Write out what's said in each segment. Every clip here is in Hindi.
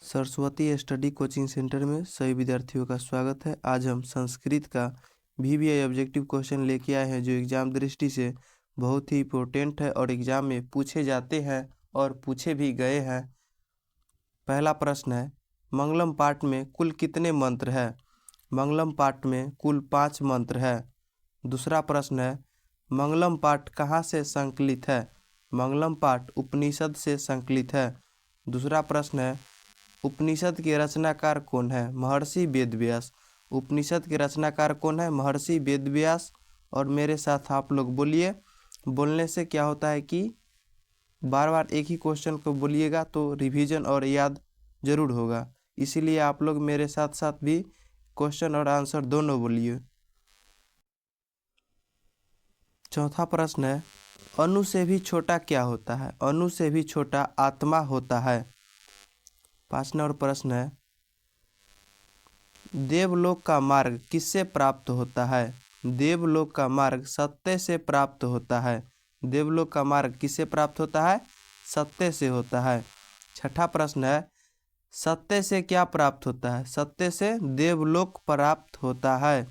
सरस्वती स्टडी कोचिंग सेंटर में सभी विद्यार्थियों का स्वागत है। आज हम संस्कृत का VBI ऑब्जेक्टिव क्वेश्चन लेके आए हैं जो एग्जाम दृष्टि से बहुत ही इम्पोर्टेंट है और एग्जाम में पूछे जाते हैं और पूछे भी गए हैं। पहला प्रश्न है, मंगलम पाठ में कुल कितने मंत्र है? मंगलम पाठ में कुल 5 मंत्र है। दूसरा प्रश्न है, मंगलम पाठ कहाँ से संकलित है? मंगलम पाठ उपनिषद से संकलित है। दूसरा प्रश्न है, उपनिषद के रचनाकार कौन है? महर्षि वेदव्यास। उपनिषद के रचनाकार कौन है? महर्षि वेदव्यास। और मेरे साथ आप लोग बोलिए। बोलने से क्या होता है कि बार बार एक ही क्वेश्चन को बोलिएगा तो रिवीजन और याद जरूर होगा, इसीलिए आप लोग मेरे साथ साथ भी क्वेश्चन और आंसर दोनों बोलिए। चौथा प्रश्न है, अणु से भी छोटा क्या होता है? अणु से भी छोटा आत्मा होता है। 5 नंबर प्रश्न है, देवलोक का मार्ग किससे प्राप्त होता है? देवलोक का मार्ग सत्य से प्राप्त होता है। देवलोक का मार्ग किससे प्राप्त होता है? सत्य से होता है। छठा प्रश्न है, सत्य से क्या प्राप्त होता है? सत्य से देवलोक प्राप्त होता है।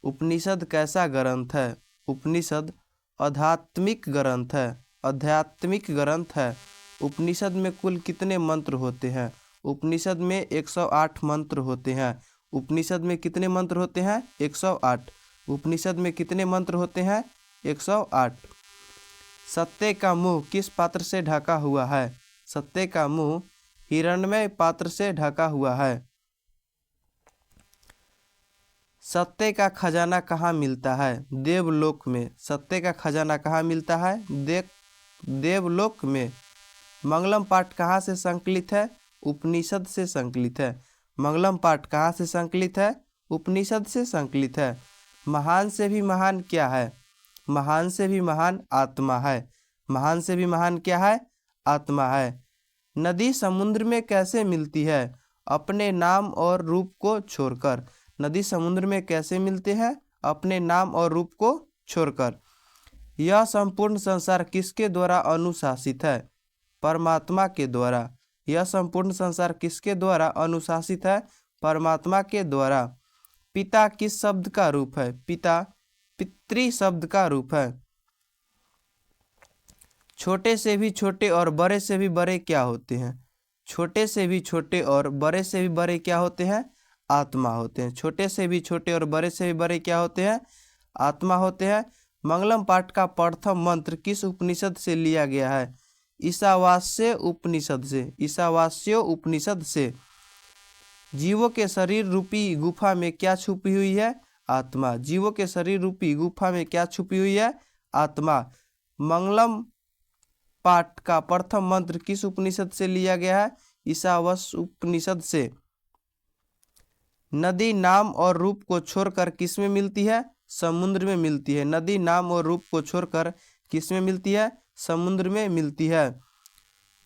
उपनिषद कैसा ग्रंथ है? उपनिषद आध्यात्मिक ग्रंथ है। आध्यात्मिक ग्रंथ है। उपनिषद में कुल कितने मंत्र होते हैं? उपनिषद में 108 मंत्र होते हैं। उपनिषद में कितने मंत्र होते हैं? 108। उपनिषद में कितने मंत्र होते हैं? 108। सत्य का मुंह किस पात्र से ढका हुआ है? सत्य का मुंह हिरण्मय पात्र से ढका हुआ है। सत्य का खजाना कहाँ मिलता है? देवलोक में। सत्य का खजाना कहाँ मिलता है? देवलोक में। मंगलम पाठ कहाँ से संकलित है? उपनिषद से संकलित है। मंगलम पाठ कहाँ से संकलित है? उपनिषद से संकलित है। महान से भी महान क्या है? महान से भी महान आत्मा है। महान से भी महान क्या है? आत्मा है। नदी समुद्र में कैसे मिलती है? अपने नाम और रूप को छोड़कर। नदी समुद्र में कैसे मिलते हैं? अपने नाम और रूप को छोड़कर। यह संपूर्ण संसार किसके द्वारा अनुशासित है? परमात्मा के द्वारा। यह संपूर्ण संसार किसके द्वारा अनुशासित है? परमात्मा के द्वारा। पिता किस शब्द का रूप है? पिता पितृ शब्द का रूप है। छोटे से भी छोटे और बड़े से भी बड़े क्या होते हैं? छोटे से भी छोटे और बड़े से भी बड़े क्या होते हैं? आत्मा होते हैं। छोटे से भी छोटे और बड़े से भी बड़े क्या होते हैं? आत्मा होते हैं। मंगलम पाठ का प्रथम मंत्र किस उपनिषद से लिया गया है? ईशावास्य उपनिषद से। ईशावास्य उपनिषद से। जीवों के शरीर रूपी गुफा में क्या छुपी हुई है? आत्मा। जीवों के शरीर रूपी गुफा में क्या छुपी हुई है? आत्मा। मंगलम पाठ का प्रथम मंत्र किस उपनिषद से लिया गया है? ईशावास्य उपनिषद से। नदी नाम और रूप को छोड़कर किस में मिलती है? समुद्र में मिलती है। नदी नाम और रूप को छोड़कर किस में मिलती है? समुद्र में मिलती है।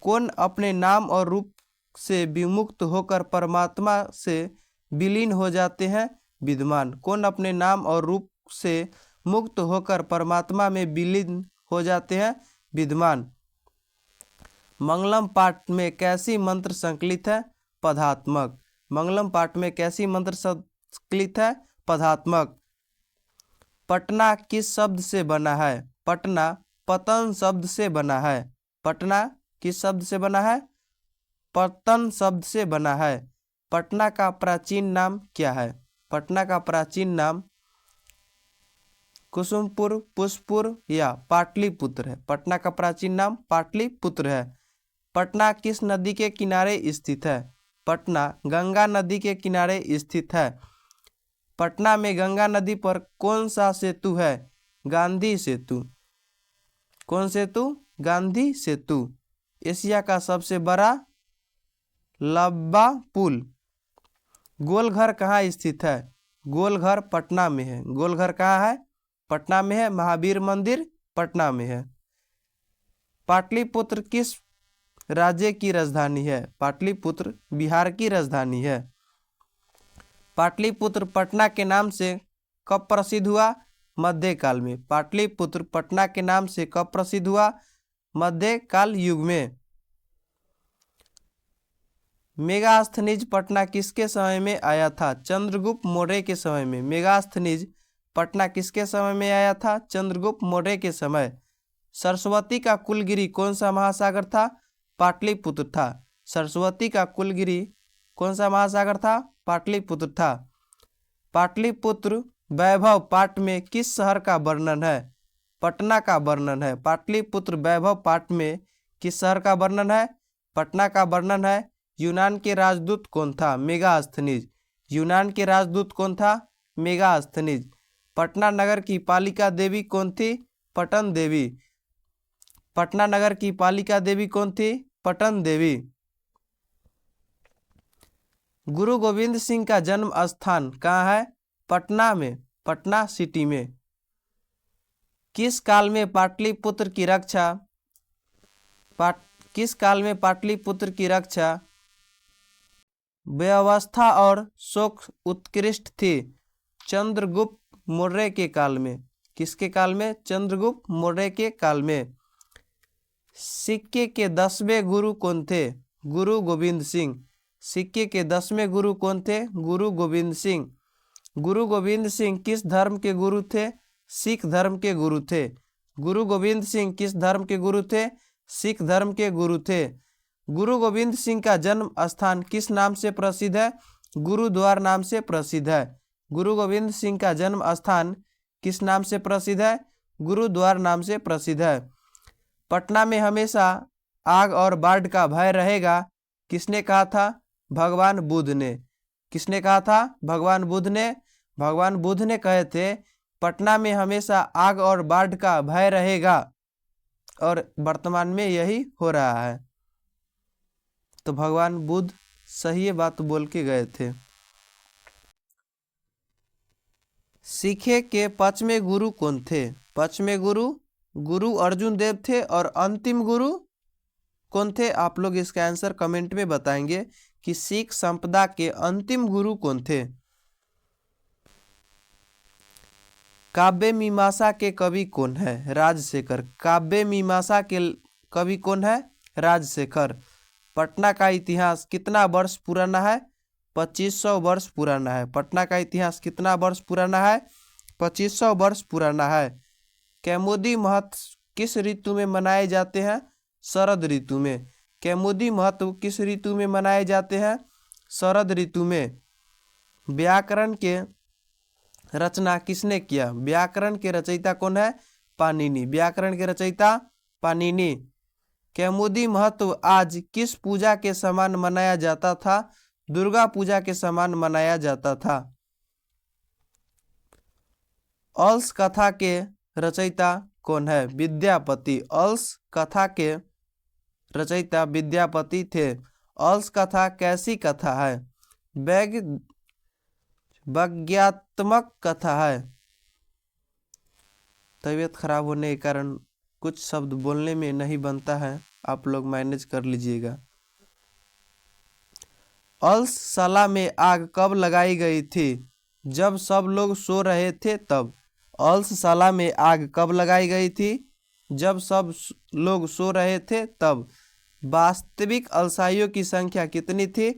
कौन अपने नाम और रूप से विमुक्त होकर परमात्मा से विलीन हो जाते हैं? विद्वान। कौन अपने नाम और रूप से मुक्त होकर परमात्मा में विलीन हो जाते हैं? विद्वान। मंगलम पाठ में कैसी मंत्र संकलित है? पदात्मक। मंगलम पाठ में कैसी मंत्र संकलित है? पदात्मक। पटना किस शब्द से बना है? पटना पतन शब्द से बना है। पटना किस शब्द से बना है? पतन शब्द से बना है। पटना का प्राचीन नाम क्या है? पटना का प्राचीन नाम कुसुमपुर, पुष्पपुर या पाटलिपुत्र है। पटना का प्राचीन नाम पाटलिपुत्र है। पटना किस नदी के किनारे स्थित है? पटना गंगा नदी के किनारे स्थित है। पटना में गंगा नदी पर कौन सा सेतु है? गांधी सेतु। कौन सेतु? गांधी सेतु। एशिया का सबसे बड़ा लंबा पुल। गोलघर कहाँ स्थित है? गोलघर पटना में है। गोलघर कहाँ है? पटना में है। महावीर मंदिर पटना में है। पाटलिपुत्र किस राज्य की राजधानी है? पाटलिपुत्र बिहार की राजधानी है। पाटलिपुत्र पटना के नाम से कब प्रसिद्ध हुआ? मध्यकाल में। पाटलिपुत्र पटना के नाम से कब प्रसिद्ध हुआ? मध्यकाल युग में। मेगास्थनीज पटना किसके समय में आया था? चंद्रगुप्त मौर्य के समय में। मेगास्थनीज पटना किसके समय में आया था? चंद्रगुप्त मौर्य के समय। सरस्वती का कुलगिरी कौन सा महासागर था? पाटलिपुत्र था। सरस्वती का कुलगिरी कौन सा महासागर था? पाटलिपुत्र था। पाटलिपुत्र वैभव पाठ में किस शहर का वर्णन है? पटना का वर्णन है। पाटलिपुत्र वैभव पाठ में किस शहर का वर्णन है? पटना का वर्णन है। यूनान के राजदूत कौन था? मेगास्थनीज। यूनान के राजदूत कौन था? मेगास्थनीज। पटना नगर की पालिका देवी कौन थी? पटन देवी। पटना नगर की पालिका देवी कौन थी? पटन देवी। गुरु गोविंद सिंह का जन्म स्थान कहाँ है? पटना में, पटना सिटी में। किस काल में पाटलिपुत्र की रक्षा किस काल में पाटलिपुत्र की रक्षा व्यवस्था और शोक उत्कृष्ट थी? चंद्रगुप्त मौर्य के काल में। किसके काल में? चंद्रगुप्त मौर्य के काल में। सिक्के के 10वें गुरु कौन थे? गुरु गोविंद सिंह। सिक्के के 10वें गुरु कौन थे? गुरु गोविंद सिंह। गुरु गोविंद सिंह किस धर्म के गुरु थे? सिख धर्म के गुरु थे। गुरु गोविंद सिंह किस धर्म के गुरु थे? सिख धर्म के गुरु थे। गुरु गोविंद सिंह का जन्म स्थान किस नाम से प्रसिद्ध है? गुरुद्वार नाम से प्रसिद्ध है। गुरु गोविंद सिंह का जन्म स्थान किस नाम से प्रसिद्ध है? गुरुद्वार नाम से प्रसिद्ध है। पटना में हमेशा आग और बाढ़ का भय रहेगा, किसने कहा था? भगवान बुद्ध ने। किसने कहा था? भगवान बुद्ध ने। भगवान बुद्ध ने कहे थे पटना में हमेशा आग और बाढ़ का भय रहेगा, और वर्तमान में यही हो रहा है। तो भगवान बुद्ध सही बात बोल के गए थे। सिखे के 5वें गुरु कौन थे? 5वें गुरु गुरु अर्जुन देव थे। और अंतिम गुरु कौन थे? आप लोग इसका आंसर कमेंट में बताएंगे कि सिख संप्रदाय के अंतिम गुरु कौन थे। काव्य मीमांसा के कवि कौन है? राजशेखर। काव्य मीमांसा के कवि कौन है? राजशेखर। पटना का इतिहास कितना वर्ष पुराना है? 2500 वर्ष पुराना है। पटना का इतिहास कितना वर्ष पुराना है? 2500 वर्ष पुराना है। कैमोदी महोत्सव किस ऋतु में मनाए जाते हैं? शरद ऋतु में। कैमोदी महोत्सव किस ऋतु में मनाए जाते हैं? शरद ऋतु में। व्याकरण के रचना किसने किया? व्याकरण के रचयिता कौन है? पाणिनि। व्याकरण के रचयिता पाणिनि। कैमुदी महत्व आज किस पूजा के समान मनाया जाता था? दुर्गा पूजा के समान मनाया जाता था। अलस कथा के रचयिता कौन है? विद्यापति। अलस कथा के रचयिता विद्यापति थे। अलस कथा कैसी कथा है? व्यंग्यात्मक कथा है। तबीयत खराब होने के कारण कुछ शब्द बोलने में नहीं बनता है, आप लोग मैनेज कर लीजिएगा। अलसला में आग कब लगाई गई थी? जब सब लोग सो रहे थे तब। अलसला में आग कब लगाई गई थी? जब सब लोग सो रहे थे तब। वास्तविक अलसाइयों की संख्या कितनी थी?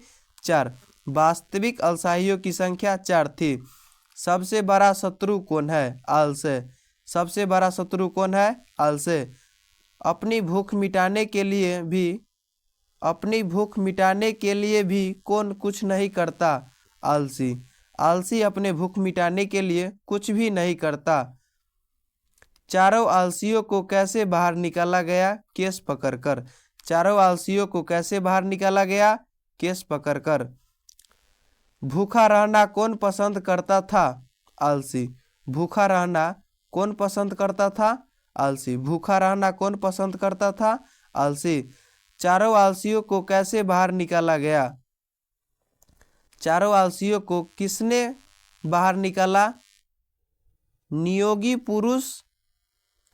4। वास्तविक अलसाइयों की संख्या 4 थी। सबसे बड़ा शत्रु कौन है? आलस्य। सबसे बड़ा शत्रु कौन है? आलस्य। अपनी भूख मिटाने के लिए भी कौन कुछ नहीं करता? आलसी। आलसी अपने भूख मिटाने के लिए कुछ भी नहीं करता। चारों आलसियों को कैसे बाहर निकाला गया? केस पकड़कर। चारों आलसियों को कैसे बाहर निकाला गया? केस पकड़कर। भूखा रहना कौन पसंद करता था? आलसी। भूखा रहना कौन पसंद करता था? आलसी। भूखा रहना कौन पसंद करता था? आलसी। चारों आलसियों को कैसे बाहर निकाला गया? चारों आलसियों को किसने बाहर निकाला? नियोगी पुरुष,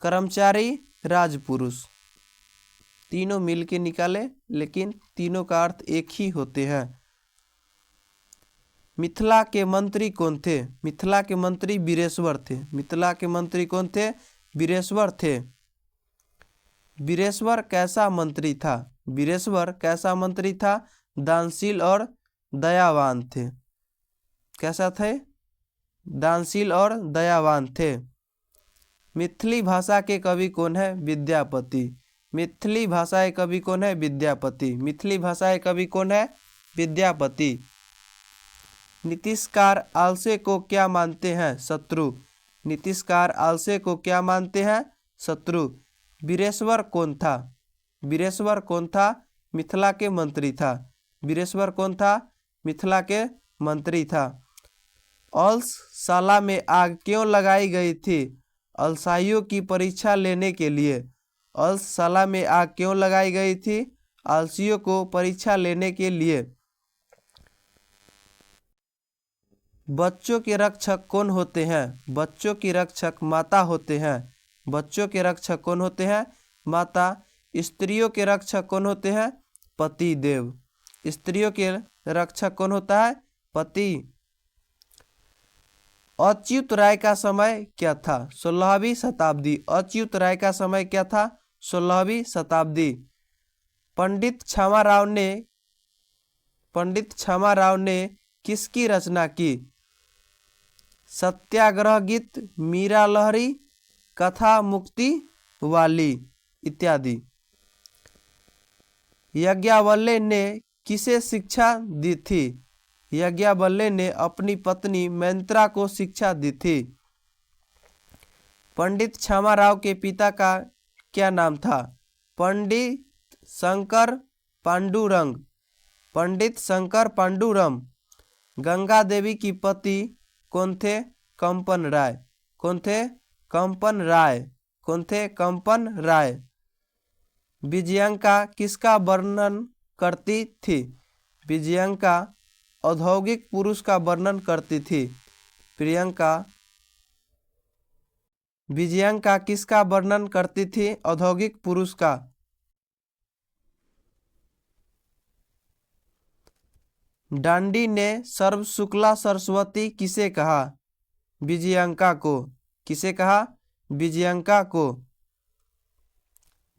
कर्मचारी, राजपुरुष। तीनों मिलके निकाले, लेकिन तीनों का अर्थ एक ही होते हैं। मिथिला के मंत्री कौन थे? मिथिला के मंत्री वीरेश्वर थे। मिथिला के मंत्री कौन थे? वीरेश्वर थे। वीरेश्वर कैसा मंत्री था? वीरेश्वर कैसा मंत्री था? दानशील और दयावान थे। कैसा थे? दानशील और दयावान थे। मिथिली भाषा के कवि कौन है? विद्यापति। मिथिली भाषा के कवि कौन है? विद्यापति। मिथिली भाषा के कवि कौन है? विद्यापति। नीतिशकार आलसे को क्या मानते हैं? शत्रु। नीतिशकार आलसे को क्या मानते हैं? शत्रु। वीरेश्वर कौन था? वीरेश्वर कौन था? मिथिला के मंत्री था। वीरेश्वर कौन था? मिथिला के मंत्री था। अलसशाला में आग क्यों लगाई गई थी? अलसाइयों की परीक्षा लेने के लिए। अलसशाला में आग क्यों लगाई गई थी? आलसियों को परीक्षा लेने के लिए। बच्चों के रक्षक कौन होते हैं? बच्चों की रक्षक माता होते हैं। बच्चों के रक्षक कौन होते हैं? माता। स्त्रियों के रक्षक कौन होते हैं? पति देव। स्त्रियों के रक्षक कौन होता है? पति। अच्युत राय का समय क्या था? 16वीं शताब्दी। अच्युत राय का समय क्या था? 16वीं शताब्दी। पंडित क्षमा राव ने किसकी रचना की? सत्याग्रह गीत, मीरा लहरी, कथा मुक्ति वाली इत्यादि। यज्ञवल्क्य ने किसे शिक्षा दी थी? यज्ञवल्क्य ने अपनी पत्नी मैत्रा को शिक्षा दी थी। पंडित क्षमा राव के पिता का क्या नाम था? पंडित शंकर पांडुरंग। पंडित शंकर पांडुरंग। गंगा देवी की पति कौन थे? कंपन राय। कौन थे? कंपन राय। कौन थे? कंपन राय। विजयंका किसका वर्णन करती थी? विजयंका औद्योगिक पुरुष का वर्णन करती थी। विजयंका किसका वर्णन करती थी? औद्योगिक पुरुष का। डांडी ने सर्व शुक्ला सरस्वती किसे कहा? विजयंका को। किसे कहा? विजयंका को।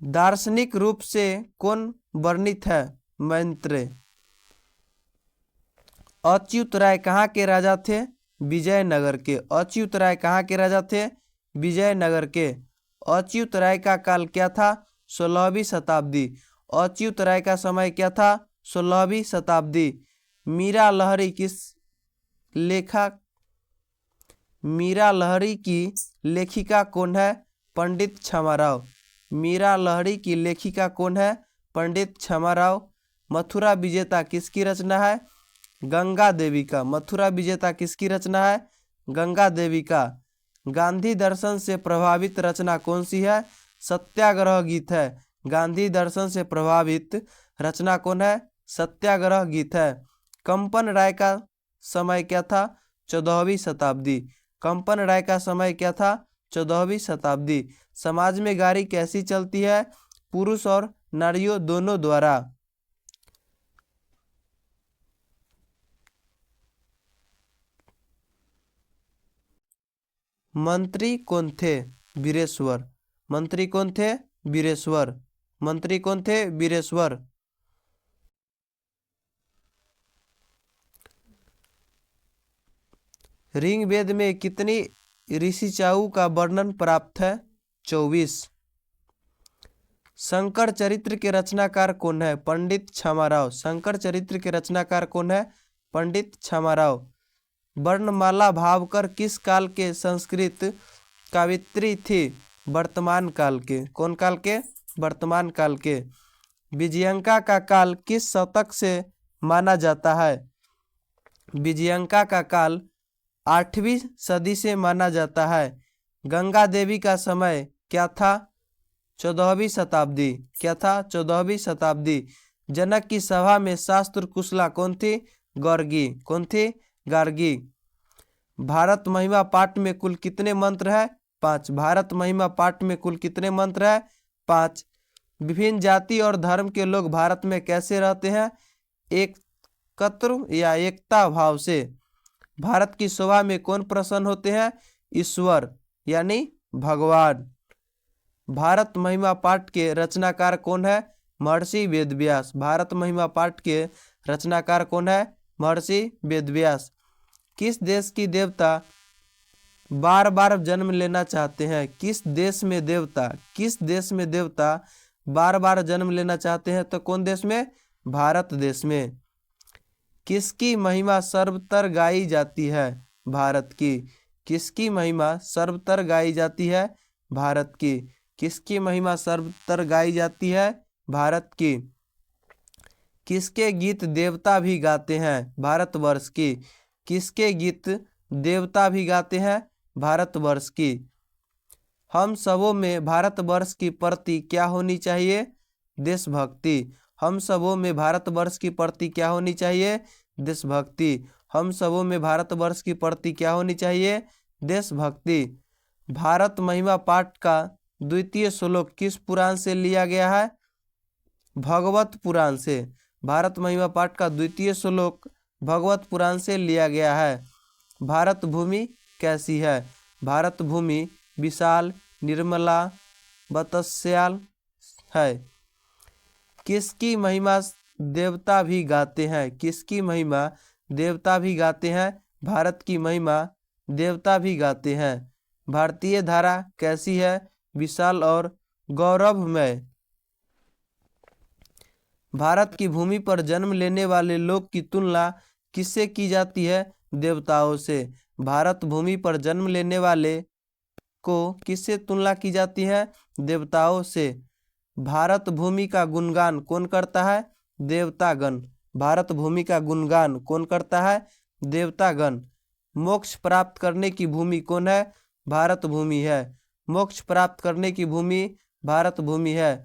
दार्शनिक रूप से कौन वर्णित है? मैत्रेय। अच्युत राय कहाँ के राजा थे? विजयनगर के। अच्युत राय कहाँ के राजा थे? विजयनगर के। अच्युत राय का काल क्या था? 16वीं शताब्दी। अच्युत राय का समय क्या था? 16वीं शताब्दी। मीरा लहरी की लेखिका कौन है? पंडित क्षमा राव। मीरा लहरी की लेखिका कौन है? पंडित क्षमा राव। मथुरा विजेता किसकी रचना है? गंगा देवी का। मथुरा विजेता किसकी रचना है? गंगा देवी का। गांधी दर्शन से प्रभावित रचना कौन सी है? सत्याग्रह गीत है। गांधी दर्शन से प्रभावित रचना कौन है? सत्याग्रह गीत है। कंपन राय का समय क्या था? 14वीं शताब्दी। कंपन राय का समय क्या था? 14वीं शताब्दी। समाज में गाड़ी कैसी चलती है? पुरुष और नारियों दोनों द्वारा। मंत्री कौन थे? वीरेश्वर। मंत्री कौन थे? वीरेश्वर। मंत्री कौन थे? वीरेश्वर। ऋग्वेद में कितनी ऋषिचाऊ का वर्णन प्राप्त है? 24। शंकर चरित्र के रचनाकार कौन है? पंडित क्षमा राव। शंकर चरित्र के रचनाकार कौन है? पंडित क्षमा राव। वर्णमाला भावकर किस काल के संस्कृत कवयित्री थी? वर्तमान काल के। कौन काल के? वर्तमान काल के। विजयंका का काल किस शतक से माना जाता है? विजयंका का काल 8वीं सदी से माना जाता है। गंगा देवी का समय क्या था? 14वीं शताब्दी। क्या था? 14वीं शताब्दी। जनक की सभा में शास्त्र कुशला कौन थी? गार्गी। कौन थी? गार्गी। भारत महिमा पाठ में कुल कितने मंत्र है? 5। भारत महिमा पाठ में कुल कितने मंत्र है? 5। विभिन्न जाति और धर्म के लोग भारत में कैसे रहते हैं? एकत्र या एकता भाव से। भारत की शोभा में कौन प्रसन्न होते हैं? ईश्वर यानी भगवान। भारत महिमा पाठ के रचनाकार कौन है? महर्षि वेदव्यास। भारत महिमा पाठ के रचनाकार कौन है? महर्षि वेदव्यास। किस देश की देवता बार बार जन्म लेना चाहते हैं? किस देश में देवता बार बार जन्म लेना चाहते हैं? तो कौन देश में? भारत देश में। किसकी महिमा सर्वत्र गाई जाती है? भारत की। किसकी महिमा सर्वत्र गाई जाती है? भारत की। किसकी महिमा सर्वत्र गाई जाती है? भारत की। किसके गीत देवता भी गाते हैं? भारतवर्ष की। किसके गीत देवता भी गाते हैं? भारतवर्ष की। हम सबों में भारतवर्ष की प्रति क्या होनी चाहिए? देशभक्ति। हम सबों में भारतवर्ष की प्रति क्या होनी चाहिए? देशभक्ति। हम सबों में भारतवर्ष की प्रति क्या होनी चाहिए? देशभक्ति। भारत महिमा पाठ का द्वितीय श्लोक किस पुराण से लिया गया है? भगवत पुराण से। भारत महिमा पाठ का द्वितीय श्लोक भगवत पुराण से लिया गया है। भारत भूमि कैसी है? भारत भूमि विशाल, निर्मला, बतस्याल है। किसकी महिमा देवता भी गाते हैं? किसकी महिमा देवता भी गाते हैं? भारत की महिमा देवता भी गाते हैं। भारतीय धारा कैसी है? विशाल और गौरवमय। भारत की भूमि पर जन्म लेने वाले लोग की तुलना किससे की जाती है? देवताओं से। भारत भूमि पर जन्म लेने वाले को किससे तुलना की जाती है? देवताओं से। भारत भूमि का गुणगान कौन करता है? देवतागण। भारत भूमि का गुणगान कौन करता है? देवतागण। मोक्ष प्राप्त करने की भूमि कौन है? भारत भूमि है। मोक्ष प्राप्त करने की भूमि भारत भूमि है।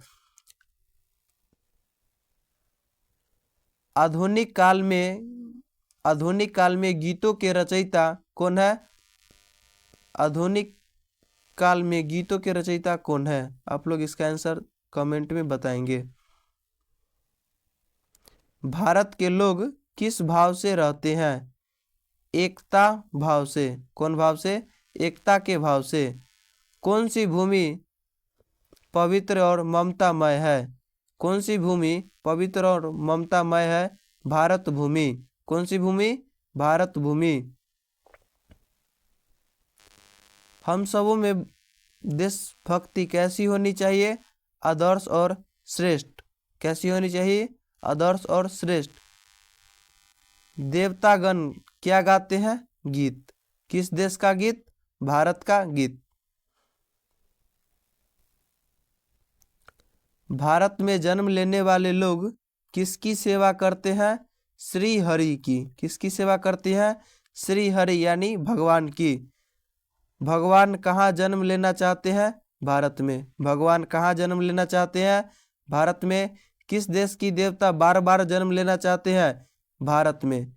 आधुनिक काल में गीतों के रचयिता कौन है? आधुनिक काल में गीतों के रचयिता कौन है? आप लोग इसका आंसर कमेंट में बताएंगे। भारत के लोग किस भाव से रहते हैं? एकता भाव से। कौन भाव से? एकता के भाव से। कौन सी भूमि पवित्र और ममतामय है? कौन सी भूमि पवित्र और ममतामय है? भारत भूमि। कौन सी भूमि? भारत भूमि। हम सबों में देशभक्ति कैसी होनी चाहिए? आदर्श और श्रेष्ठ। कैसी होनी चाहिए? आदर्श और श्रेष्ठ। देवतागण क्या गाते हैं? गीत। किस देश का गीत? भारत का गीत। भारत में जन्म लेने वाले लोग किसकी सेवा करते हैं? श्री हरि की। किसकी सेवा करते हैं? श्री हरि यानी भगवान की। भगवान कहाँ जन्म लेना चाहते हैं? भारत में। भगवान कहाँ जन्म लेना चाहते हैं? भारत में। किस देश की देवता बार बार जन्म लेना चाहते हैं? भारत में।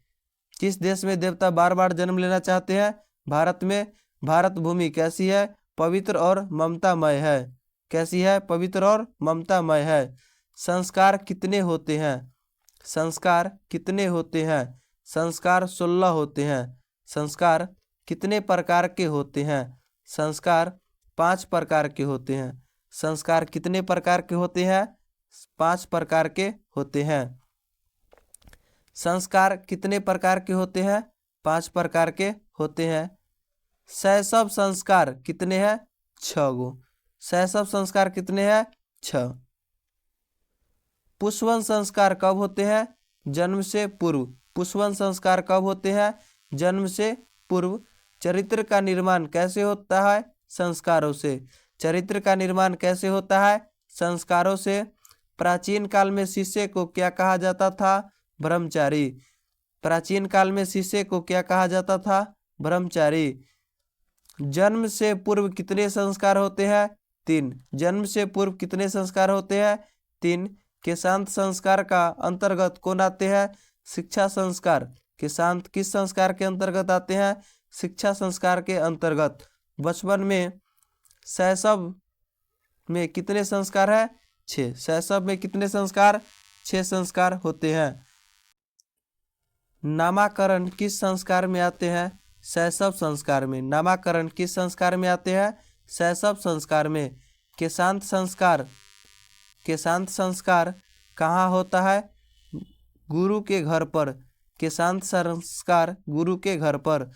किस देश में देवता बार बार जन्म लेना चाहते हैं? भारत में। भारत भूमि कैसी है? पवित्र और ममतामय है। कैसी है? पवित्र और ममतामय है। संस्कार कितने होते हैं? संस्कार कितने होते हैं? संस्कार 16 होते हैं। संस्कार कितने प्रकार के होते हैं? संस्कार 5 प्रकार के होते हैं। संस्कार कितने प्रकार के होते हैं? 5 प्रकार के होते हैं। संस्कार कितने प्रकार के होते हैं? 5 प्रकार के होते हैं। शैशव संस्कार कितने हैं? 6 गो। शैशव संस्कार कितने हैं? 6। पुष्पवन संस्कार कब होते हैं? जन्म से पूर्व। पुष्पवन संस्कार कब होते हैं? जन्म से पूर्व। चरित्र का निर्माण कैसे होता है? संस्कारों से। चरित्र का निर्माण कैसे होता है? संस्कारों से। प्राचीन काल में शिष्य को क्या कहा जाता था? ब्रह्मचारी। प्राचीन काल में शिष्य को क्या कहा जाता था? ब्रह्मचारी। जन्म से पूर्व कितने संस्कार होते हैं? 3। जन्म से पूर्व कितने संस्कार होते हैं? 3। केशांत संस्कार का अंतर्गत कौन आते हैं? शिक्षा संस्कार। केशांत किस संस्कार के अंतर्गत आते हैं? शिक्षा संस्कार के अंतर्गत। बचपन में शैशव में कितने संस्कार है? 6। शैशव में कितने संस्कार? 6 संस्कार होते हैं। नामकरण किस संस्कार में आते हैं? शैशव संस्कार में। नामकरण किस संस्कार में आते हैं? शैशव संस्कार में। केशांत संस्कार कहाँ होता है? गुरु के घर पर। केशांत संस्कार गुरु के घर पर।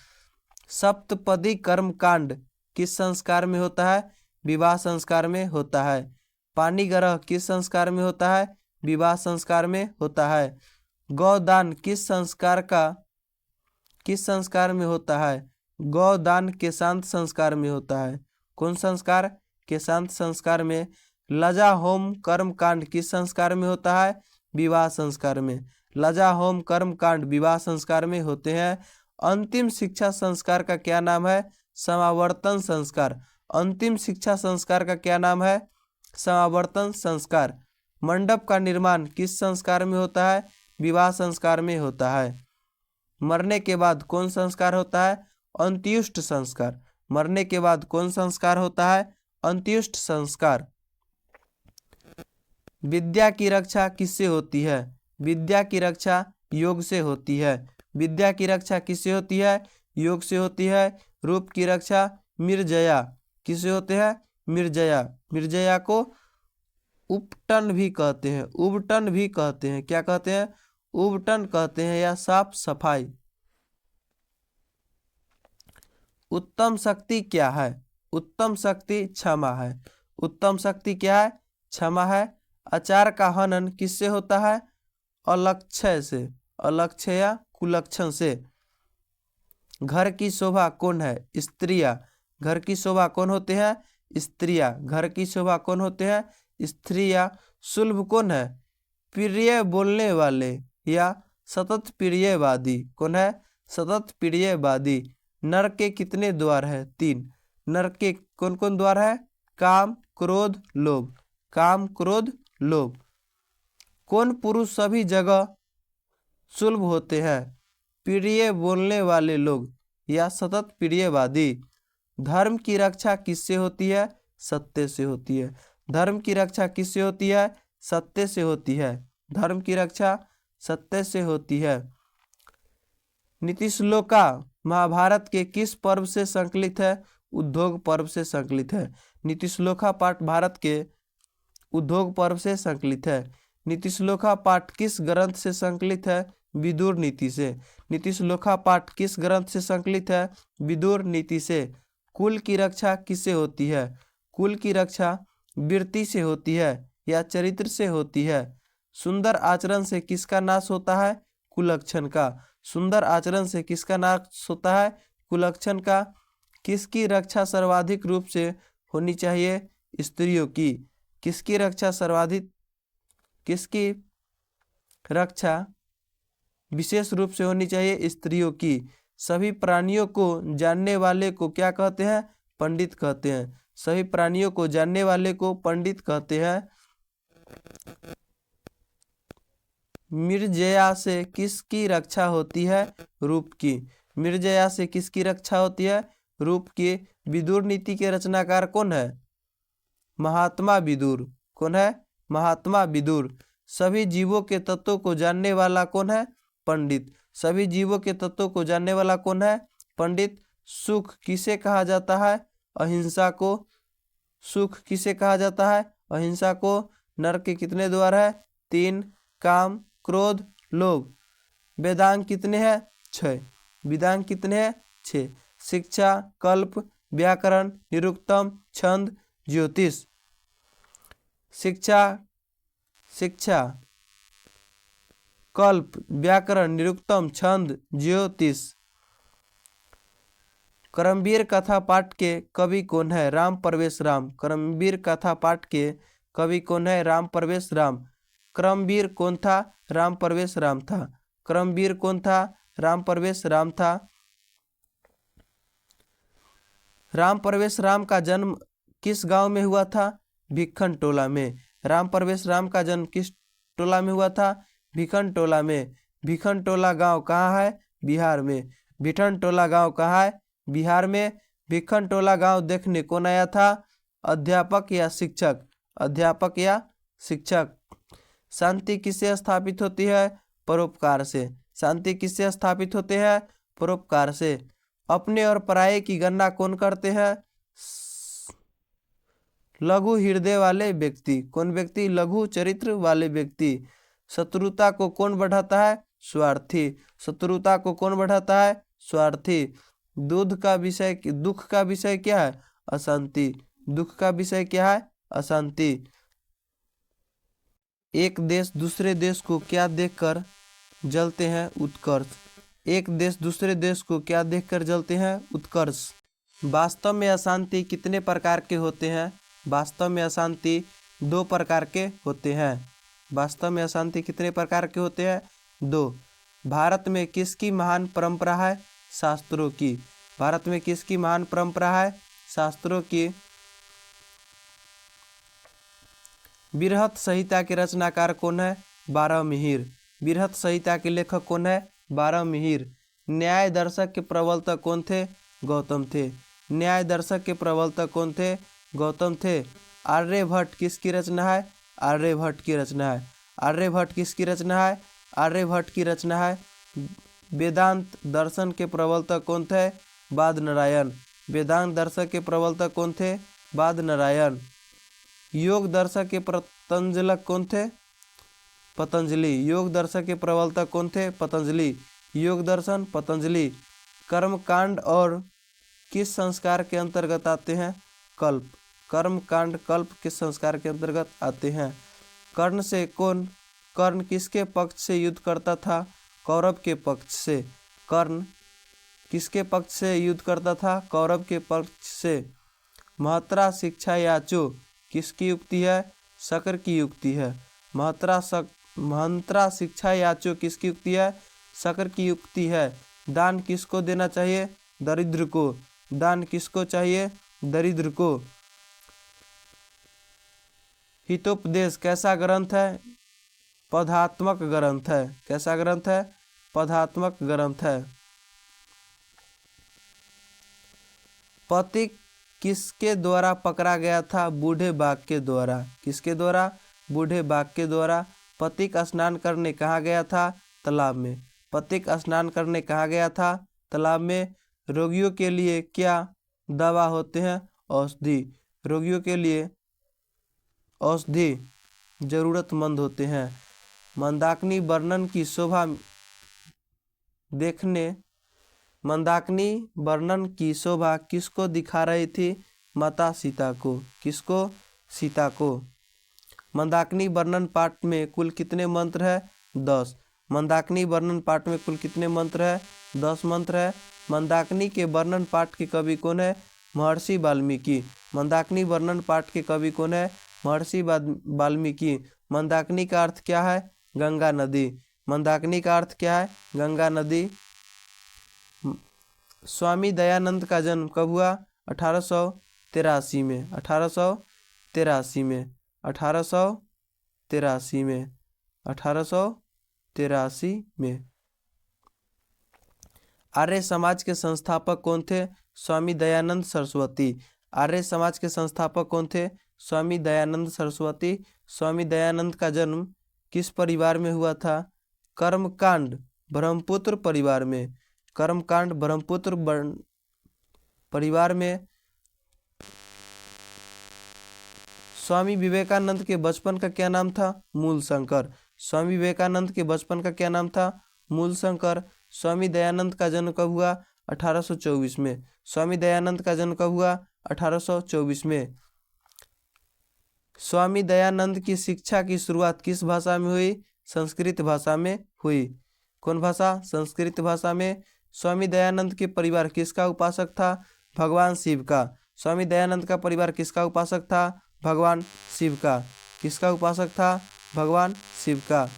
सप्तपदी कर्म कांड किस संस्कार में होता है? विवाह संस्कार में होता है। पाणिग्रह किस संस्कार में होता है? विवाह संस्कार में होता है। गौदान किस संस्कार में होता है? गौदान केशांत संस्कार में होता है। कौन संस्कार? केशांत संस्कार में। लजा होम कर्म कांड किस संस्कार में होता है? विवाह संस्कार में। लजा होम कर्म कांड विवाह संस्कार में होते हैं। अंतिम शिक्षा संस्कार का क्या नाम है? समावर्तन संस्कार। अंतिम शिक्षा संस्कार का क्या नाम है? समावर्तन संस्कार। मंडप का निर्माण किस संस्कार में होता है? विवाह संस्कार में होता है। मरने के बाद कौन संस्कार होता है? अंत्युष्ट संस्कार। मरने के बाद कौन संस्कार होता है? अंत्युष्ट संस्कार। विद्या की रक्षा किससे होती है? विद्या की रक्षा योग से होती है। विद्या की रक्षा किससे होती है? योग से होती है। रूप की रक्षा मिर्जया किससे होते हैं? मिर्जया। मिर्जया को उपटन भी कहते हैं। उबटन भी कहते हैं। क्या कहते हैं? उबटन कहते हैं या साफ सफाई। उत्तम शक्ति क्या है? उत्तम शक्ति क्षमा है। उत्तम शक्ति क्या है? क्षमा है। आचार का हनन किससे होता है? अलक्ष्य से। अलक्ष्य या कुलक्षण से। घर की शोभा कौन है? स्त्रियां। घर की शोभा कौन होते हैं? स्त्रियां। घर की शोभा कौन होते हैं? स्त्रियां। सुलभ कौन है? प्रिय बोलने वाले या सतत प्रियवादी। कौन है? सतत प्रियवादी। नर के कितने द्वार है? 3। नर के कौन कौन द्वार है? काम, क्रोध, लोभ। काम, क्रोध, लोभ। कौन पुरुष सभी जगह सुलभ होते हैं? प्रिय बोलने वाले लोग या सतत प्रियवादी। धर्म की रक्षा किससे होती है? सत्य से होती है। धर्म की रक्षा किससे होती है? सत्य से होती है। धर्म की रक्षा सत्य से होती है। नीतिश्लोका महाभारत के किस पर्व से संकलित है? उद्योग पर्व से संकलित है। नीतिश्लोका पाठ भारत के उद्योग पर्व से संकलित है। नीतिश्लोका पाठ किस ग्रंथ से संकलित है? विदुर नीति से। नीतिश्लोका पाठ किस ग्रंथ से संकलित है? विदुर नीति से। कुल की रक्षा किससे होती है? कुल की रक्षा वृत्ति से होती है या चरित्र से होती है। सुंदर आचरण से किसका नाश होता है? कुलक्षण का। सुंदर आचरण से किसका नाश होता है? कुलक्षण का। किसकी रक्षा सर्वाधिक रूप से होनी चाहिए? स्त्रियों की। किसकी रक्षा सर्वाधिक किसकी रक्षा विशेष रूप से होनी चाहिए? स्त्रियों की। सभी प्राणियों को जानने वाले को क्या कहते हैं? पंडित कहते हैं। सभी प्राणियों को जानने वाले को पंडित कहते हैं। मिर्जया से किसकी रक्षा होती है? रूप की। मिर्जया से किसकी रक्षा होती है? रूप की। विदुर नीति के रचनाकार कौन है? महात्मा विदुर। कौन है? महात्मा विदुर। सभी जीवों के तत्वों को जानने वाला कौन है? पंडित। सभी जीवों के तत्वों को जानने वाला कौन है? पंडित। सुख किसे कहा जाता है? अहिंसा को। सुख किसे कहा जाता है? अहिंसा को। नर के कितने द्वार है? 3। काम, क्रोध, लोभ। वेदांग कितने हैं? 6। वेदांग कितने हैं? 6। शिक्षा, कल्प, व्याकरण, निरुक्तम, छंद, ज्योतिष। शिक्षा, कल्प, व्याकरण, निरुक्तम, छंद, ज्योतिष। करमवीर कथा पाठ के कवि कौन है? राम परवेश राम। करमवीर कथा पाठ के कवि कौन है? राम परवेश राम। करमवीर कौन था? राम परवेश राम था। करमवीर कौन था? राम परवेश राम था। राम परवेश राम का जन्म किस गांव में हुआ था? भिखन टोला में। राम परवेश राम का जन्म किस टोला में हुआ था? भिखन टोला में। भिखन टोला गांव कहाँ है? बिहार में। भिखन टोला गांव कहाँ है? बिहार में। भिखन टोला गांव देखने कौन आया था? अध्यापक या शिक्षक। अध्यापक या शिक्षक। शांति किससे स्थापित होती है? परोपकार से। शांति किससे स्थापित होते हैं? परोपकार से। अपने और पराये की गणना कौन करते हैं? लघु हृदय वाले व्यक्ति। कौन व्यक्ति? लघु चरित्र वाले व्यक्ति। शत्रुता को कौन बढ़ाता है? स्वार्थी। शत्रुता को कौन बढ़ाता है? स्वार्थी। दुख का विषय क्या है? अशांति। दुख का विषय क्या है? अशांति। एक देश दूसरे देश को क्या देखकर जलते हैं? उत्कर्ष। एक देश दूसरे देश को क्या देखकर जलते हैं? उत्कर्ष। वास्तव में अशांति कितने प्रकार के होते हैं? वास्तव में अशांति 2 प्रकार के होते हैं। वास्तव में अशांति कितने प्रकार के होते हैं? 2। भारत में किसकी महान परंपरा है? शास्त्रों की। भारत में किसकी महान परंपरा है? शास्त्रों की। बृहत संहिता के रचनाकार कौन है? बारहमिहिर। बृहत संहिता के लेखक कौन है? बारहमिहिर। न्याय दर्शक के प्रवर्तक कौन थे? गौतम थे। न्याय दर्शक के प्रवर्तक कौन थे? गौतम थे। आर्यभट्ट किसकी रचना है? आर्यभट्ट की रचना है। आर्यभट्ट किसकी रचना है? आर्यभट्ट की रचना है। वेदांत दर्शन के प्रवर्तक कौन थे? बादनारायण। वेदांत दर्शन के प्रवर्तक कौन थे? बादनारायण। योग दर्शक के पतंजलक कौन थे? पतंजलि। योग दर्शक के प्रवर्तक कौन थे? पतंजलि। योग दर्शन पतंजलि। कर्मकांड और किस संस्कार के अंतर्गत आते हैं? कल्प। कर्मकांड कल्प किस संस्कार के अंतर्गत आते हैं? कर्ण किसके पक्ष से युद्ध करता था? कौरव के पक्ष से। कर्ण किसके पक्ष से युद्ध करता था? कौरव के पक्ष से। महत्रा शिक्षा याचो किसकी युक्ति है? शकर की युक्ति है। महंत्रा शिक्षा याचो किसकी युक्ति है? शकर की युक्ति है। दान किसको देना चाहिए? दरिद्र को। दान किसको चाहिए? दरिद्र को। हितोपदेश कैसा ग्रंथ है? पदात्मक ग्रंथ है। कैसा ग्रंथ है? पदात्मक ग्रंथ है। पथिक किसके द्वारा पकड़ा गया था? बूढ़े बाघ के द्वारा। किसके द्वारा? बूढ़े बाघ के द्वारा। पथिक स्नान करने कहाँ गया था? तालाब में। पथिक स्नान करने कहाँ गया था? तालाब में। रोगियों के लिए क्या दवा होते हैं? औषधि। रोगियों के लिए औषधि जरूरतमंद होते हैं। मंदाकिनी वर्णन की शोभा किसको दिखा रही थी? माता सीता को। किसको? सीता को। मंदाकिनी वर्णन पाठ में कुल कितने मंत्र है? 10। मंदाकिनी वर्णन पाठ में कुल कितने मंत्र है? 10 मंत्र है। मंदाकिनी के वर्णन पाठ के कवि कौन है? महर्षि वाल्मीकि। मंदाकिनी वर्णन पाठ के कवि कौन है? महर्षि वाल्मीकि। मंदाकिनी का अर्थ क्या है? गंगा नदी। मंदाकिनी का अर्थ क्या है? गंगा नदी। स्वामी दयानंद का जन्म कब हुआ? 1883 में। 1883 में। 1883 में। 1883 में। आर्य समाज के संस्थापक कौन थे? स्वामी दयानंद सरस्वती। आर्य समाज के संस्थापक कौन थे? स्वामी दयानंद सरस्वती। स्वामी दयानंद का जन्म किस परिवार में हुआ था? कर्मकांड ब्रह्मपुत्र परिवार में। कर्मकांड ब्रह्मपुत्र परिवार में। स्वामी विवेकानंद के बचपन का क्या नाम था? मूलशंकर। स्वामी विवेकानंद के बचपन का क्या नाम था? मूलशंकर। स्वामी दयानंद का जन्म कब हुआ? 1824 में। स्वामी दयानंद का जन्म कब हुआ? 1824 में। स्वामी दयानंद की शिक्षा की शुरुआत किस भाषा में हुई? संस्कृत भाषा में हुई। कौन भाषा? संस्कृत भाषा में। स्वामी दयानंद के परिवार किसका उपासक था? भगवान शिव का। स्वामी दयानंद का परिवार किसका उपासक था? भगवान शिव का। किसका उपासक था? भगवान शिव का।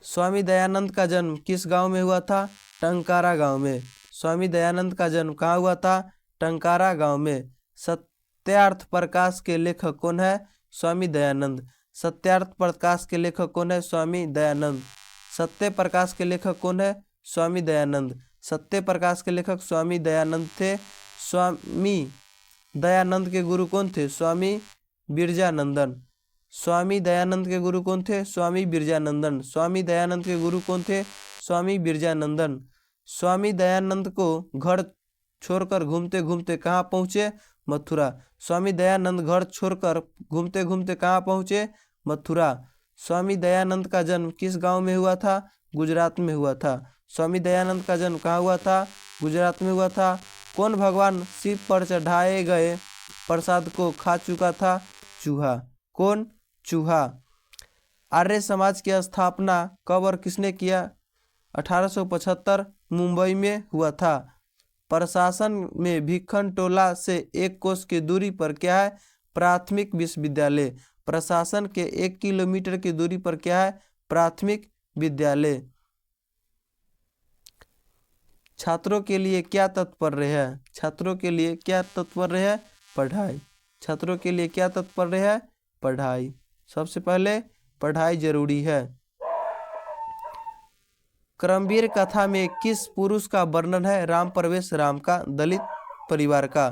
स्वामी दयानंद का जन्म किस गांव में हुआ था? टंकारा गांव में। स्वामी दयानंद का जन्म कहाँ हुआ था? टंकारा गांव में। सत्यार्थ प्रकाश के लेखक कौन है? स्वामी दयानंद। सत्यार्थ प्रकाश के लेखक कौन है? स्वामी दयानंद। सत्य प्रकाश के लेखक कौन है? स्वामी दयानंद। सत्य प्रकाश के लेखक स्वामी दयानंद थे। स्वामी दयानंद के गुरु कौन थे? स्वामी बिरजानंदन। स्वामी दयानंद के गुरु कौन थे? स्वामी बिरजानंदन। स्वामी दयानंद के गुरु कौन थे? स्वामी बिरजानंदन। स्वामी दयानंद को घर छोड़कर घूमते घूमते कहाँ पहुँचे? मथुरा। स्वामी दयानंद घर छोड़कर घूमते घूमते कहाँ पहुँचे? मथुरा। स्वामी दयानंद का जन्म किस गांव में हुआ था? गुजरात में हुआ था। स्वामी दयानंद का जन्म कहाँ हुआ था? गुजरात में हुआ था। कौन भगवान शिव पर चढ़ाए गए प्रसाद को खा चुका था? चूहा। कौन? चूहा। आर्य समाज की स्थापना कब और किसने किया? 1875 मुंबई में हुआ था। प्रशासन में भिखन टोला से 1 कोस की दूरी पर क्या है? प्राथमिक विश्वविद्यालय। प्रशासन के 1 किलोमीटर की दूरी पर क्या है? प्राथमिक विद्यालय। छात्रों के लिए क्या तात्पर्य है? छात्रों के लिए क्या तात्पर्य है? पढ़ाई। छात्रों के लिए क्या तात्पर्य है? पढ़ाई। सबसे पहले पढ़ाई जरूरी है। क्रमवीर कथा में किस पुरुष का वर्णन है? राम प्रवेश राम का। दलित परिवार का।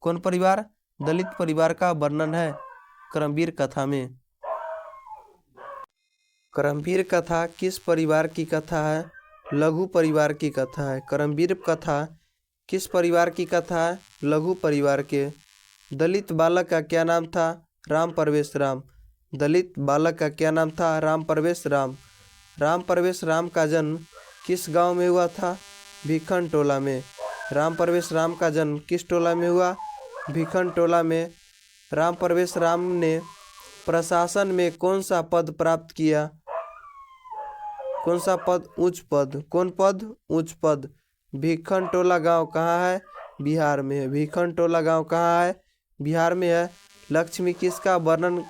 कौन परिवार? दलित परिवार का वर्णन है क्रमवीर कथा में। क्रमवीर कथा किस परिवार की कथा है? लघु परिवार की कथा है। क्रमवीर कथा किस परिवार की कथा है? लघु परिवार के। दलित बालक का क्या नाम था? राम प्रवेश राम। दलित बालक का क्या नाम था? राम प्रवेश राम। राम प्रवेश राम का जन्म किस गांव में हुआ था? भिखन टोला में। राम प्रवेश राम का जन्म किस टोला में हुआ? भिखन टोला में। राम प्रवेश राम ने प्रशासन में कौन सा पद प्राप्त किया? कौन सा पद? उच्च पद। कौन पद? उच्च पद। भिखन टोला गांव कहाँ है? बिहार में है। भिखन टोला गांव कहाँ है? बिहार में है। लक्ष्मी किसका वर्णन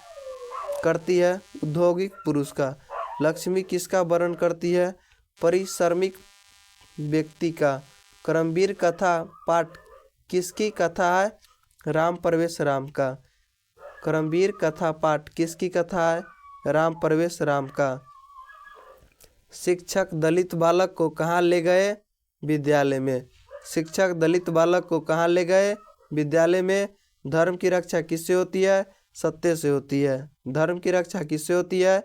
करती है? औद्योगिक पुरुष का। लक्ष्मी किसका वर्णन करती है? परिश्रमिक व्यक्ति का। क्रमवीर कथा पाठ किसकी कथा है? राम प्रवेश राम का। क्रमवीर कथा पाठ किसकी कथा है? राम प्रवेश राम का। शिक्षक दलित बालक को कहाँ ले गए? विद्यालय में। शिक्षक दलित बालक को कहाँ ले गए? विद्यालय में। धर्म की रक्षा किससे होती है? सत्य से होती है। धर्म की रक्षा किससे होती है?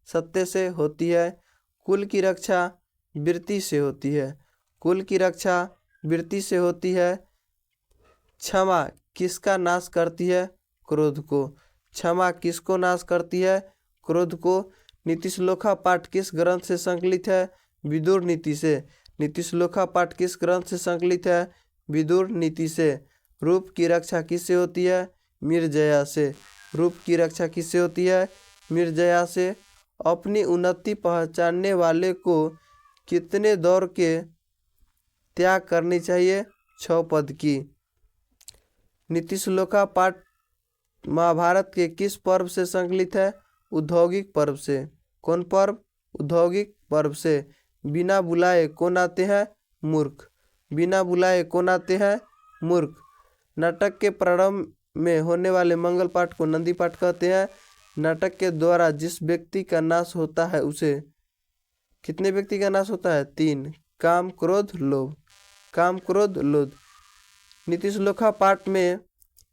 सत्य से होती है। कुल की रक्षा वृत्ति से होती है। कुल की रक्षा वृत्ति से होती है। क्षमा किसका नाश करती है? क्रोध को। क्षमा किसको नाश करती है? क्रोध को। नीतिश्लोका पाठ किस ग्रंथ से संकलित है? विदुर नीति से। नीतिश्लोका पाठ किस ग्रंथ से संकलित है? विदुर नीति से। रूप की रक्षा किससे होती है? मिर्जया से। रूप की रक्षा किससे होती है? मिर्जया से। अपनी उन्नति पहचानने वाले को कितने दौर के त्याग करनी चाहिए? 6 पद की। नीतिश्लोका पाठ महाभारत के किस पर्व से संकलित है? औद्योगिक पर्व से। कौन पर्व? औद्योगिक पर्व से। बिना बुलाए कौन आते हैं? मूर्ख। बिना बुलाए कौन आते हैं? मूर्ख। नाटक के प्रारंभ में होने वाले मंगल पाठ को नंदी पाठ कहते हैं। नाटक के द्वारा जिस व्यक्ति का नाश होता है उसे कितने व्यक्ति का नाश होता है? 3। काम क्रोध लोभ। काम क्रोध लोभ। नीतिश्लोका पाठ में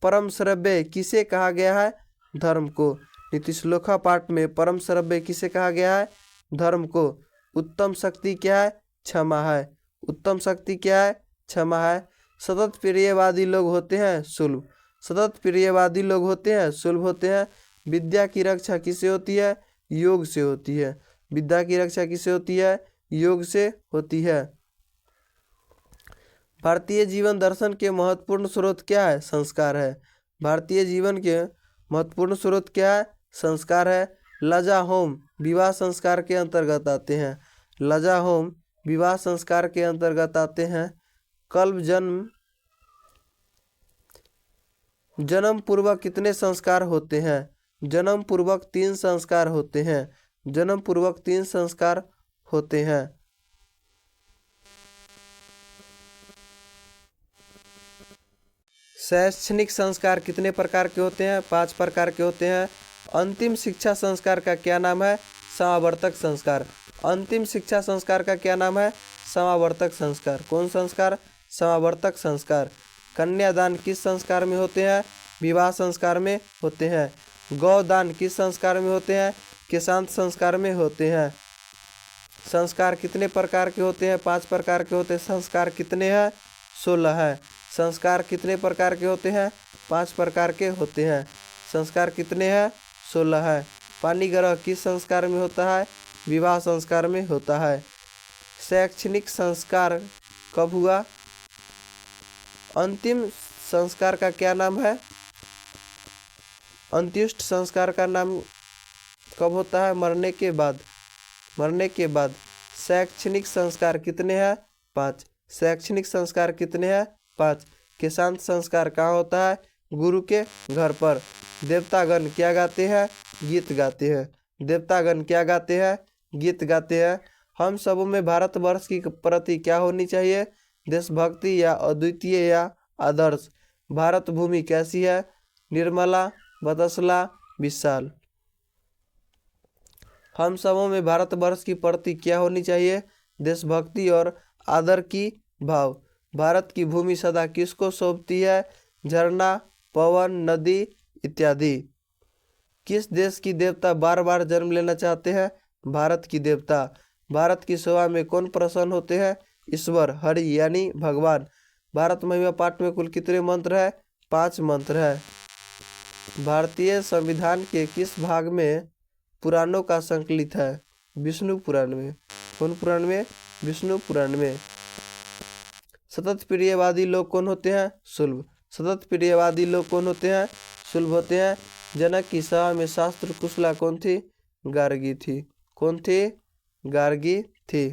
परम श्रव्य किसे कहा गया है? धर्म को। नीतिश्लोका पाठ में परम श्रव्य किसे कहा गया है? धर्म को। उत्तम शक्ति क्या है? क्षमा है। उत्तम शक्ति क्या है? क्षमा है। सतत प्रियवादी लोग होते हैं सुलभ। सतत प्रियवादी लोग होते हैं सुलभ होते हैं। विद्या की रक्षा किससे होती है? योग से होती है। विद्या की रक्षा किससे होती है? योग से होती है। भारतीय जीवन दर्शन के महत्वपूर्ण स्रोत क्या है? संस्कार है। भारतीय जीवन के महत्वपूर्ण स्रोत क्या है? संस्कार है। लजा होम विवाह संस्कार के अंतर्गत आते हैं। लजा होम विवाह संस्कार के अंतर्गत आते हैं। कल्प जन्म पूर्वक कितने संस्कार होते हैं? जन्म पूर्वक 3 संस्कार होते हैं। जन्म पूर्वक 3 संस्कार होते हैं। शैक्षणिक संस्कार कितने प्रकार के होते हैं? 5 प्रकार के होते हैं। अंतिम शिक्षा संस्कार का क्या नाम है? समावर्तक संस्कार। अंतिम शिक्षा संस्कार का क्या नाम है? समावर्तक संस्कार। कौन संस्कार? समावर्तक संस्कार। कन्यादान किस संस्कार में होते हैं? विवाह संस्कार में होते हैं। गौदान किस संस्कार में होते हैं? केशांत संस्कार में होते हैं। संस्कार कितने प्रकार के होते हैं? 5 प्रकार के होते हैं। संस्कार कितने हैं? 16 है। संस्कार कितने प्रकार के होते हैं? 5 प्रकार के होते हैं। संस्कार कितने हैं? 16 है। पानी ग्रह किस संस्कार में होता है? विवाह संस्कार में होता है। शैक्षणिक संस्कार कब हुआ? अंतिम संस्कार का क्या नाम है? अंत्येष्टि संस्कार का नाम कब होता है? मरने के बाद। मरने के बाद। शैक्षणिक संस्कार कितने हैं? 5। शैक्षणिक संस्कार कितने हैं? 5। केशांत संस्कार कहाँ होता है? गुरु के घर पर। देवतागण क्या गाते हैं? गीत गाते हैं। देवतागण क्या गाते हैं? गीत गाते हैं। हम सबों में भारतवर्ष की प्रति क्या होनी चाहिए? देशभक्ति या अद्वितीय या आदर्श। भारत भूमि कैसी है? निर्मला, बतसला, विशाल। हम सबों में भारतवर्ष की प्रति क्या होनी चाहिए? देशभक्ति और आदर की भाव। भारत की भूमि सदा किसको सौंपती है? झरना, पवन, नदी इत्यादि। किस देश की देवता बार बार जन्म लेना चाहते हैं? भारत की देवता। भारत की सेवा में कौन प्रसन्न होते हैं? ईश्वर, हरि यानी भगवान। भारत महिमा पाठ में कुल कितने मंत्र है? 5 मंत्र है। भारतीय संविधान के किस भाग में पुराणों का संकलित है? विष्णु पुराण में। कौन पुराण में? विष्णु पुराण में। सतत प्रियवादी लोग कौन होते हैं? शुल्भ। सतत प्रियवादी लोग कौन होते हैं? शुल्भ होते हैं। जनक की सभा में शास्त्र कुशला कौन थी? गार्गी थी। कौन थी? गार्गी थी।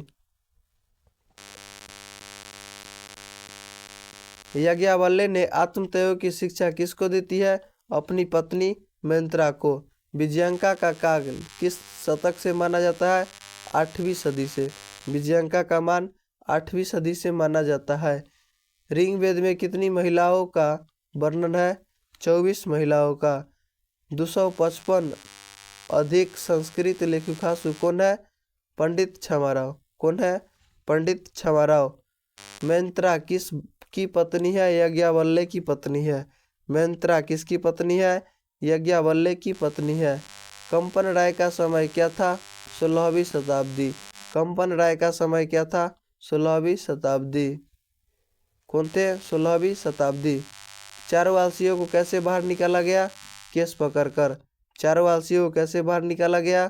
याज्ञवल्क्य ने आत्मतैव की शिक्षा किसको देती है? अपनी पत्नी मैत्रा को। विजयंका का काल किस शतक से माना जाता है? 8वीं सदी से। विजयंका का मान 8वीं सदी से माना जाता है। ऋग्वेद में कितनी महिलाओं का वर्णन है? 24 महिलाओं का। 255 अधिक संस्कृत लेखिकासु कौन है? पंडित क्षमाराव। कौन है? पंडित क्षमाराव। मैत्रा किसकी पत्नी है? याज्ञवल्क्य की पत्नी है। मैत्रा किसकी पत्नी है? याज्ञवल्क्य की पत्नी है। कंपन राय का समय क्या था? 16वीं शताब्दी। कंपन राय का समय क्या था? 16वीं शताब्दी। कौन थे? 16वीं शताब्दी। चारवालसियों को कैसे बाहर निकाला गया? केस पकड़कर। चारवालसियों को कैसे बाहर निकाला गया?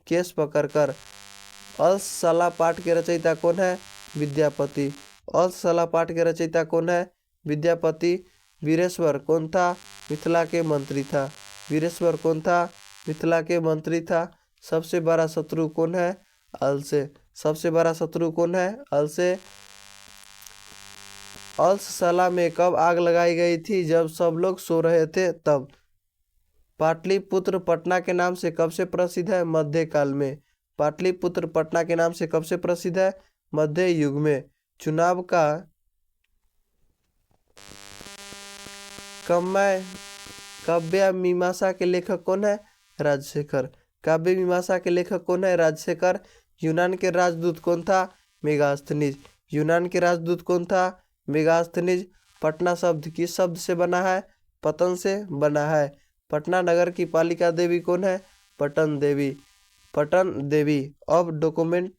केस पकड़कर। अलसला पाठ के रचयिता कौन है? विद्यापति। अलसला पाठ के रचयिता कौन है? विद्यापति। वीरेश्वर कौन था? मिथिला के मंत्री था। वीरेश्वर कौन था? मिथिला के मंत्री था। सबसे बड़ा शत्रु कौन है? अल से। सबसे बड़ा शत्रु कौन है? अल से। अलसला में कब आग लगाई गई थी? जब सब लोग सो रहे थे तब। पाटलिपुत्र पटना के नाम से कब से प्रसिद्ध है? मध्यकाल में। पाटलिपुत्र पटना के नाम से कब से प्रसिद्ध है? मध्य युग में। चुनाव का काव्य मीमांसा के लेखक कौन है? राजशेखर। काव्य मीमांसा के लेखक कौन है? राजशेखर। यूनान के राजदूत कौन था? मेगास्थनीज। यूनान के राजदूत कौन था? मेगास्थनीज। पटना शब्द किस शब्द से बना है? पतन से बना है। पटना नगर की पालिका देवी कौन है? पटन देवी। पटन देवी। अब डॉक्यूमेंट।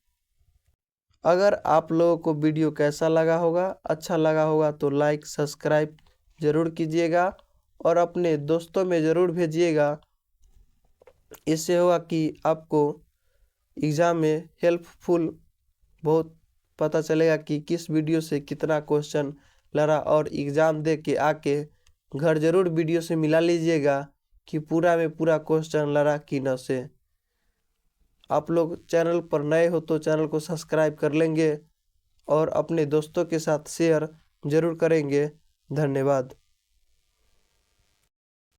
अगर आप लोगों को वीडियो कैसा लगा होगा, अच्छा लगा होगा तो लाइक सब्सक्राइब ज़रूर कीजिएगा और अपने दोस्तों में ज़रूर भेजिएगा। इससे होगा कि आपको एग्ज़ाम में हेल्पफुल बहुत पता चलेगा कि किस वीडियो से कितना क्वेश्चन लड़ा, और एग्ज़ाम दे के आके घर ज़रूर वीडियो से मिला लीजिएगा कि पूरा में पूरा क्वेश्चन लड़ा कि न से। आप लोग चैनल पर नए हो तो चैनल को सब्सक्राइब कर लेंगे और अपने दोस्तों के साथ शेयर ज़रूर करेंगे। धन्यवाद।